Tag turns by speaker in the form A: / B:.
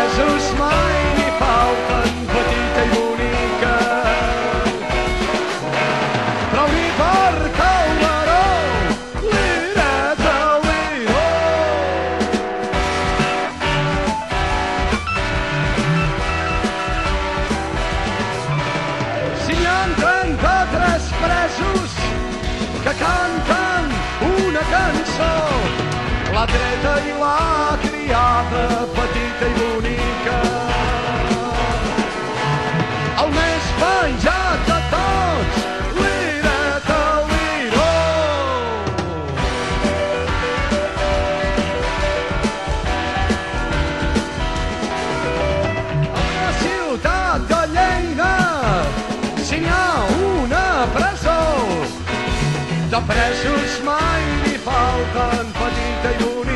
A: presos mai n'hi falten, petita i bonica. Però li porta el baró, lireta, liró. Si n'hi ha 33 presos que canten una cançó, la dreta i la criada, petita i bonica. El més penjat de tots, lireta, liró. A la ciutat de Lleida, si n'hi ha una presó, de presos mai n'hi falten, petita i bonica.